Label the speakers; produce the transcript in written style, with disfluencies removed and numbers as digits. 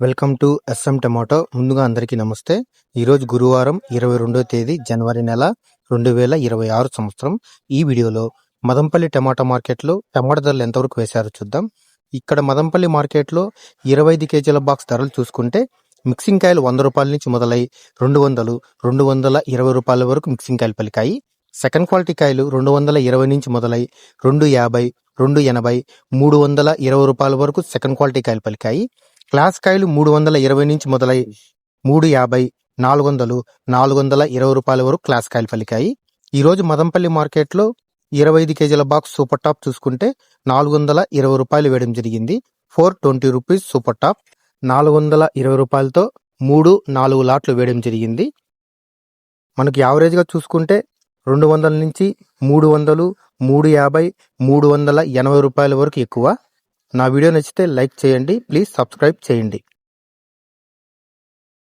Speaker 1: Welcome to S M tomato. ముందుగా అందరికీ నమస్తే. ఈరోజు గురువారం 22వ తేదీ జనవరి నెల 2026 సంవత్సరం. ఈ వీడియోలో మదంపల్లి టమాటా మార్కెట్లో టమాటా ధరలు ఎంతవరకు వేశారో చూద్దాం. ఇక్కడ మదంపల్లి మార్కెట్లో 25 కేజీల బాక్స్ ధరలు చూసుకుంటే మిక్సింగ్ కాయలు 100 రూపాయల నుంచి మొదలై 200, 220 రూపాయల వరకు మిక్సింగ్ కాయలు పలికాయి. సెకండ్ క్వాలిటీ కాయలు 220 నుంచి మొదలై 250, 280, 320 రూపాయల వరకు సెకండ్ క్వాలిటీ కాయలు పలికాయి. క్లాస్ కాయలు 320 నుంచి మొదలై 350, 400, 420 రూపాయల వరకు క్లాస్ కాయలు పలికాయి. ఈరోజు మదంపల్లి మార్కెట్లో 25 కేజీల బాక్స్ సూపర్ టాప్ చూసుకుంటే 420 రూపాయలు వేయడం జరిగింది. 420 రూపీస్ సూపర్ టాప్. 420 రూపాయలతో 3-4 లాట్లు వేయడం జరిగింది. మనకి యావరేజ్గా చూసుకుంటే 200 నుంచి 300, 350, 380 రూపాయల వరకు ఎక్కువ. నా వీడియో నచ్చితే లైక్ చేయండి. ప్లీజ్ సబ్స్క్రైబ్ చేయండి.